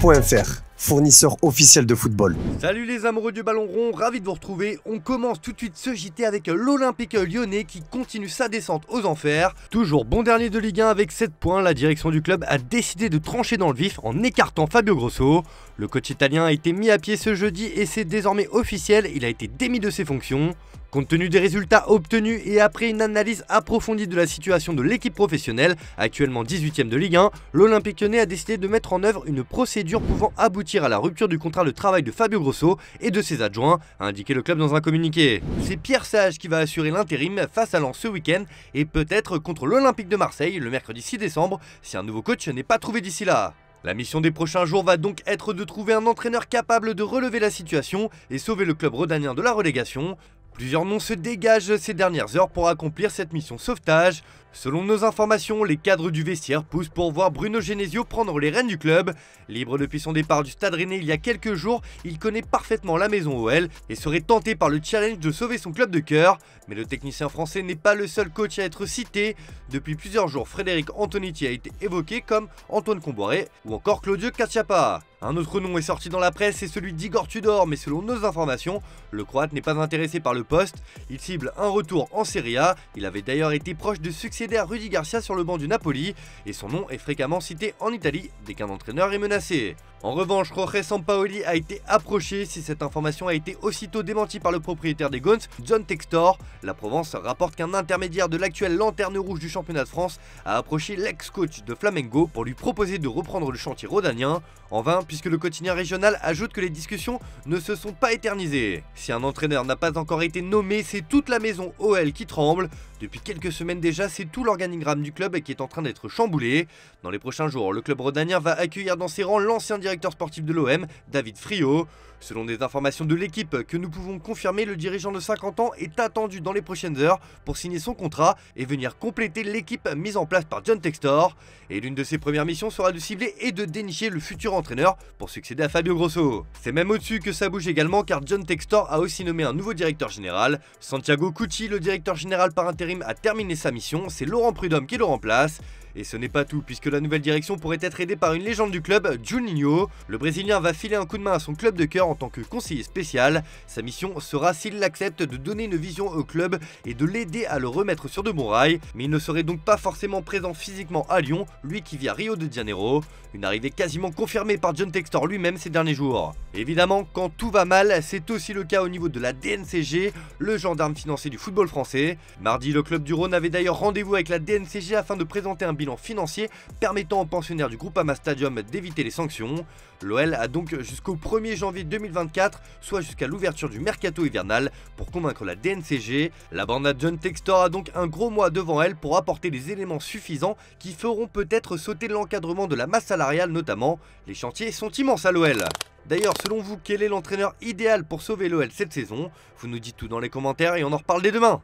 Football.fr, fournisseur officiel de football. Salut les amoureux du ballon rond, ravi de vous retrouver. On commence tout de suite ce JT avec l'Olympique Lyonnais qui continue sa descente aux enfers. Toujours bon dernier de Ligue 1 avec 7 points, la direction du club a décidé de trancher dans le vif en écartant Fabio Grosso. Le coach italien a été mis à pied ce jeudi et c'est désormais officiel, il a été démis de ses fonctions. Compte tenu des résultats obtenus et après une analyse approfondie de la situation de l'équipe professionnelle, actuellement 18ème de Ligue 1, l'Olympique Lyonnais a décidé de mettre en œuvre une procédure pouvant aboutir à la rupture du contrat de travail de Fabio Grosso et de ses adjoints, a indiqué le club dans un communiqué. C'est Pierre Sage qui va assurer l'intérim face à Lens ce week-end et peut-être contre l'Olympique de Marseille le mercredi 6 décembre si un nouveau coach n'est pas trouvé d'ici là. La mission des prochains jours va donc être de trouver un entraîneur capable de relever la situation et sauver le club rhodanien de la relégation. Plusieurs noms se dégagent ces dernières heures pour accomplir cette mission sauvetage. Selon nos informations, les cadres du vestiaire poussent pour voir Bruno Genesio prendre les rênes du club. Libre depuis son départ du Stade Rennais il y a quelques jours, il connaît parfaitement la maison OL et serait tenté par le challenge de sauver son club de cœur. Mais le technicien français n'est pas le seul coach à être cité. Depuis plusieurs jours, Frédéric Antonetti a été évoqué comme Antoine Comboiré ou encore Claudio Cacciapa. Un autre nom est sorti dans la presse, c'est celui d'Igor Tudor, mais selon nos informations, le Croate n'est pas intéressé par le poste. Il cible un retour en Serie A, il avait d'ailleurs été proche de succéder à Rudy Garcia sur le banc du Napoli, et son nom est fréquemment cité en Italie dès qu'un entraîneur est menacé. En revanche, Jorge Sampaoli a été approché si cette information a été aussitôt démentie par le propriétaire des Guns, John Textor. La Provence rapporte qu'un intermédiaire de l'actuelle lanterne rouge du championnat de France a approché l'ex-coach de Flamengo pour lui proposer de reprendre le chantier rhodanien. En vain, puisque le quotidien régional ajoute que les discussions ne se sont pas éternisées. Si un entraîneur n'a pas encore été nommé, c'est toute la maison OL qui tremble. Depuis quelques semaines déjà, c'est tout l'organigramme du club qui est en train d'être chamboulé. Dans les prochains jours, le club rhodanien va accueillir dans ses rangs l'ancien directeur sportif de l'OM, David Friot. Selon des informations de l'équipe que nous pouvons confirmer, le dirigeant de 50 ans est attendu dans les prochaines heures pour signer son contrat et venir compléter l'équipe mise en place par John Textor. Et l'une de ses premières missions sera de cibler et de dénicher le futur entraîneur pour succéder à Fabio Grosso. C'est même au-dessus que ça bouge également car John Textor a aussi nommé un nouveau directeur général. Santiago Cucci, le directeur général par intérim, a terminé sa mission, c'est Laurent Prudhomme qui le remplace. Et ce n'est pas tout, puisque la nouvelle direction pourrait être aidée par une légende du club, Juninho. Le Brésilien va filer un coup de main à son club de cœur en tant que conseiller spécial. Sa mission sera, s'il l'accepte, de donner une vision au club et de l'aider à le remettre sur de bons rails. Mais il ne serait donc pas forcément présent physiquement à Lyon, lui qui vit à Rio de Janeiro. Une arrivée quasiment confirmée par John Textor lui-même ces derniers jours. Évidemment, quand tout va mal, c'est aussi le cas au niveau de la DNCG, le gendarme financier du football français. Mardi, le club du Rhône avait d'ailleurs rendez-vous avec la DNCG afin de présenter un bilan financier permettant aux pensionnaires du Groupama Stadium d'éviter les sanctions. L'OL a donc jusqu'au 1er janvier 2024, soit jusqu'à l'ouverture du mercato hivernal, pour convaincre la DNCG. La bande John Textor a donc un gros mois devant elle pour apporter des éléments suffisants qui feront peut-être sauter l'encadrement de la masse salariale notamment. Les chantiers sont immenses à l'OL. D'ailleurs, selon vous, quel est l'entraîneur idéal pour sauver l'OL cette saison? Vous nous dites tout dans les commentaires et on en reparle dès demain.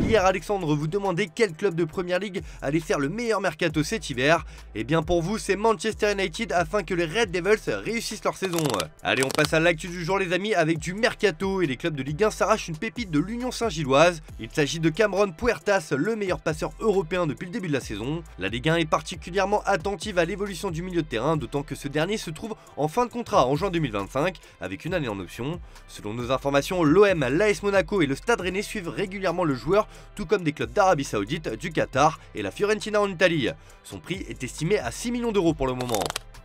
Hier, Alexandre vous demandait quel club de Première Ligue allait faire le meilleur mercato cet hiver. Et bien pour vous, c'est Manchester United afin que les Red Devils réussissent leur saison. Allez, on passe à l'actu du jour les amis avec du mercato et les clubs de Ligue 1 s'arrachent une pépite de l'Union Saint-Gilloise. Il s'agit de Cameron Puertas, le meilleur passeur européen depuis le début de la saison. La Ligue 1 est particulièrement attentive à l'évolution du milieu de terrain, d'autant que ce dernier se trouve en fin de contrat en juin 2025 avec une année en option. Selon nos informations, l'OM, l'AS Monaco et le Stade Rennais suivent régulièrement le joueur, tout comme des clubs d'Arabie Saoudite, du Qatar et la Fiorentina en Italie. Son prix est estimé à 6 millions d'euros pour le moment.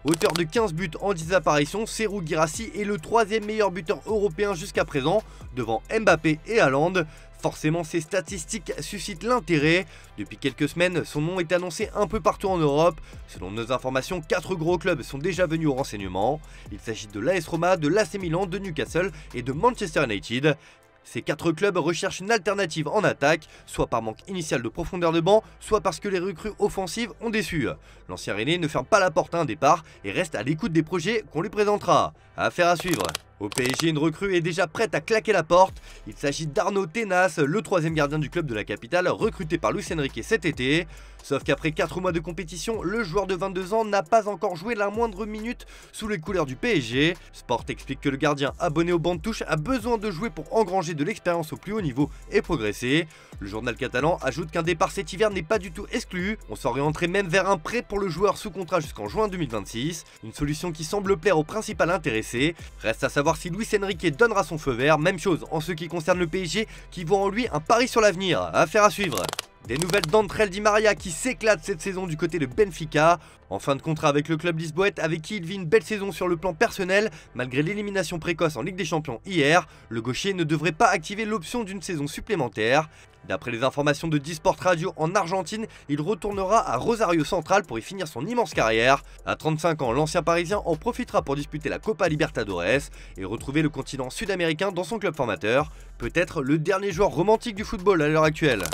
Auteur de 15 buts en 10 apparitions, Serhou Guirassy est le 3e meilleur buteur européen jusqu'à présent, devant Mbappé et Haaland. Forcément, ces statistiques suscitent l'intérêt. Depuis quelques semaines, son nom est annoncé un peu partout en Europe. Selon nos informations, 4 gros clubs sont déjà venus au renseignement. Il s'agit de l'AS Roma, de l'AC Milan, de Newcastle et de Manchester United. Ces 4 clubs recherchent une alternative en attaque, soit par manque initial de profondeur de banc, soit parce que les recrues offensives ont déçu. L'ancien Rennais ne ferme pas la porte à un départ et reste à l'écoute des projets qu'on lui présentera. Affaire à suivre. Au PSG, une recrue est déjà prête à claquer la porte. Il s'agit d'Arnaud Tenas, le troisième gardien du club de la capitale, recruté par Luis Enrique cet été. Sauf qu'après 4 mois de compétition, le joueur de 22 ans n'a pas encore joué la moindre minute sous les couleurs du PSG. Sport explique que le gardien abonné au banc de touche a besoin de jouer pour engranger de l'expérience au plus haut niveau et progresser. Le journal catalan ajoute qu'un départ cet hiver n'est pas du tout exclu. On s'orienterait même vers un prêt pour le joueur sous contrat jusqu'en juin 2026. Une solution qui semble plaire au principal intéressé. Reste à savoir si Luis Enrique donnera son feu vert. Même chose en ce qui concerne le PSG qui voit en lui un pari sur l'avenir. Affaire à suivre. Des nouvelles d'André Di Maria qui s'éclate cette saison du côté de Benfica. En fin de contrat avec le club lisboète avec qui il vit une belle saison sur le plan personnel, malgré l'élimination précoce en Ligue des Champions hier, le gaucher ne devrait pas activer l'option d'une saison supplémentaire. D'après les informations de Disport Radio en Argentine, il retournera à Rosario Central pour y finir son immense carrière. À 35 ans, l'ancien parisien en profitera pour disputer la Copa Libertadores et retrouver le continent sud-américain dans son club formateur. Peut-être le dernier joueur romantique du football à l'heure actuelle.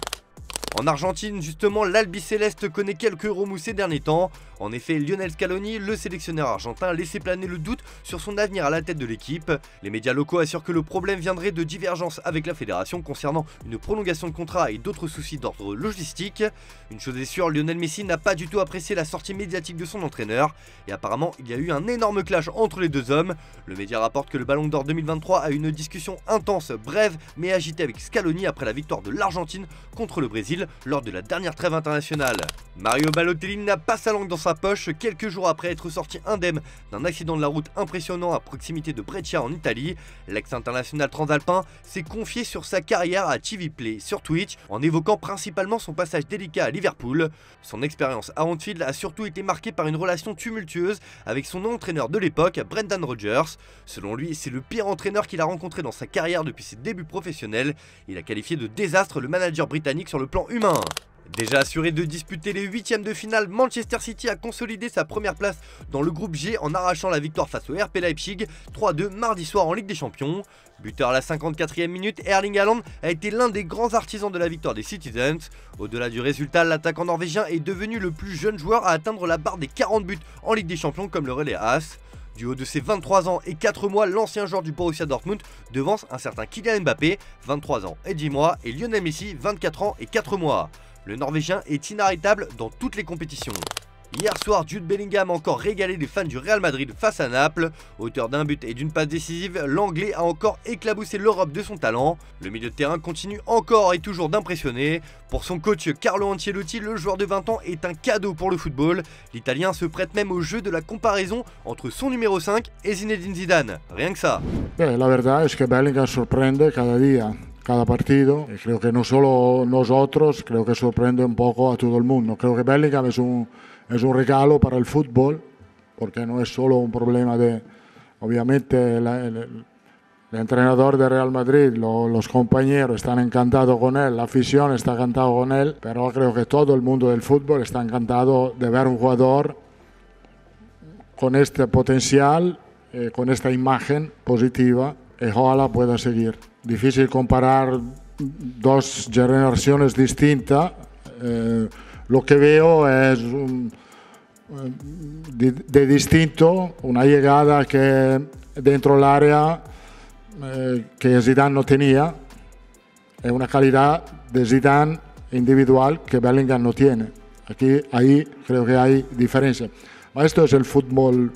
En Argentine, justement, l'Albiceleste connaît quelques remous ces derniers temps. En effet, Lionel Scaloni, le sélectionneur argentin, a laissé planer le doute sur son avenir à la tête de l'équipe. Les médias locaux assurent que le problème viendrait de divergences avec la fédération concernant une prolongation de contrat et d'autres soucis d'ordre logistique. Une chose est sûre, Lionel Messi n'a pas du tout apprécié la sortie médiatique de son entraîneur. Et apparemment, il y a eu un énorme clash entre les deux hommes. Le média rapporte que le Ballon d'Or 2023 a eu une discussion intense, brève, mais agitée avec Scaloni après la victoire de l'Argentine contre le Brésil lors de la dernière trêve internationale. Mario Balotelli n'a pas sa langue dans sa poche quelques jours après être sorti indemne d'un accident de la route impressionnant à proximité de Brescia en Italie. L'ex-international transalpin s'est confié sur sa carrière à TV Play sur Twitch en évoquant principalement son passage délicat à Liverpool. Son expérience à Anfield a surtout été marquée par une relation tumultueuse avec son entraîneur de l'époque, Brendan Rodgers. Selon lui, c'est le pire entraîneur qu'il a rencontré dans sa carrière depuis ses débuts professionnels. Il a qualifié de désastre le manager britannique sur le plan humain. Déjà assuré de disputer les 8e de finale, Manchester City a consolidé sa première place dans le groupe G en arrachant la victoire face au RB Leipzig 3-2 mardi soir en Ligue des Champions. Buteur à la 54e minute, Erling Haaland a été l'un des grands artisans de la victoire des Citizens. Au-delà du résultat, l'attaquant norvégien est devenu le plus jeune joueur à atteindre la barre des 40 buts en Ligue des Champions comme le relais As. Du haut de ses 23 ans et 4 mois, l'ancien joueur du Borussia Dortmund devance un certain Kylian Mbappé, 23 ans et 10 mois, et Lionel Messi, 24 ans et 4 mois. Le Norvégien est inarrêtable dans toutes les compétitions. Hier soir, Jude Bellingham a encore régalé les fans du Real Madrid face à Naples. Auteur d'un but et d'une passe décisive, l'Anglais a encore éclaboussé l'Europe de son talent. Le milieu de terrain continue encore et toujours d'impressionner. Pour son coach Carlo Ancelotti, le joueur de 20 ans est un cadeau pour le football. L'Italien se prête même au jeu de la comparaison entre son numéro 5 et Zinedine Zidane. Rien que ça. La verdad es que Bellingham sorprende cada día. Cada partido, y creo que no solo nosotros, creo que sorprende un poco a todo el mundo. Creo que Bellingham es un regalo para el fútbol, porque no es solo un problema de, obviamente, el entrenador de Real Madrid, los compañeros están encantados con él, la afición está encantada con él, pero creo que todo el mundo del fútbol está encantado de ver un jugador con este potencial, con esta imagen positiva, y ojalá pueda seguir. Difícil comparar dos generaciones distintas. Lo que veo es de distinto, una llegada que dentro del área que Zidane no tenía, es una calidad de Zidane individual que Bellingham no tiene. Ahí creo que hay diferencia. Esto es el fútbol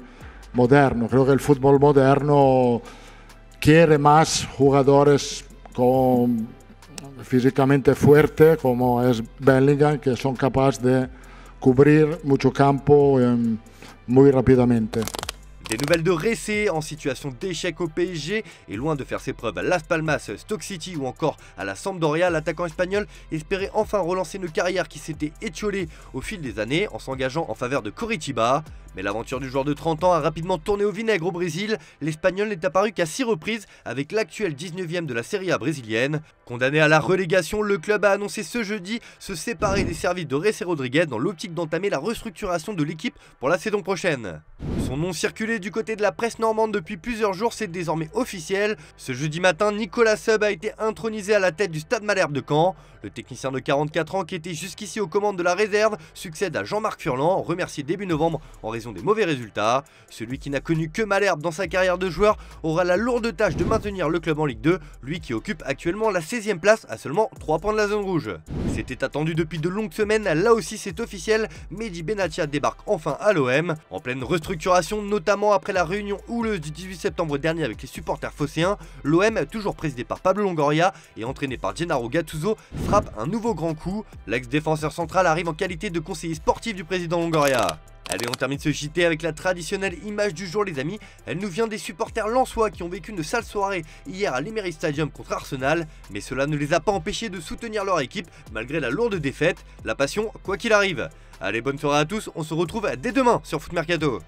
moderno. Creo que el fútbol moderno quiere más jugadores físicamente fuertes como es Bellingham, que son capaces de cubrir mucho campo muy rápidamente. Des nouvelles de Ressé en situation d'échec au PSG et loin de faire ses preuves à Las Palmas, Stoke City ou encore à la Sampdoria, l'attaquant espagnol espérait enfin relancer une carrière qui s'était étiolée au fil des années en s'engageant en faveur de Coritiba. Mais l'aventure du joueur de 30 ans a rapidement tourné au vinaigre au Brésil. L'Espagnol n'est apparu qu'à 6 reprises avec l'actuel 19e de la Serie A brésilienne. Condamné à la relégation, le club a annoncé ce jeudi se séparer des services de Ressé Rodriguez dans l'optique d'entamer la restructuration de l'équipe pour la saison prochaine. Son nom circulait du côté de la presse normande depuis plusieurs jours, c'est désormais officiel. Ce jeudi matin, Nicolas Sub a été intronisé à la tête du Stade Malherbe de Caen. Le technicien de 44 ans qui était jusqu'ici aux commandes de la réserve succède à Jean-Marc Furlan, remercié début novembre en raison des mauvais résultats. Celui qui n'a connu que Malherbe dans sa carrière de joueur aura la lourde tâche de maintenir le club en Ligue 2, lui qui occupe actuellement la 16e place à seulement 3 points de la zone rouge. C'était attendu depuis de longues semaines, là aussi c'est officiel, Mehdi Benatia débarque enfin à l'OM, en pleine restructuration notamment après la réunion houleuse du 18 septembre dernier avec les supporters phocéens. L'OM, toujours présidé par Pablo Longoria et entraîné par Gennaro Gattuso, frappe un nouveau grand coup. L'ex-défenseur central arrive en qualité de conseiller sportif du président Longoria. Allez, on termine ce JT avec la traditionnelle image du jour les amis. Elle nous vient des supporters lensois qui ont vécu une sale soirée hier à l'Emirates Stadium contre Arsenal, mais cela ne les a pas empêchés de soutenir leur équipe malgré la lourde défaite. La passion quoi qu'il arrive. Allez, bonne soirée à tous, on se retrouve dès demain sur Foot Mercato.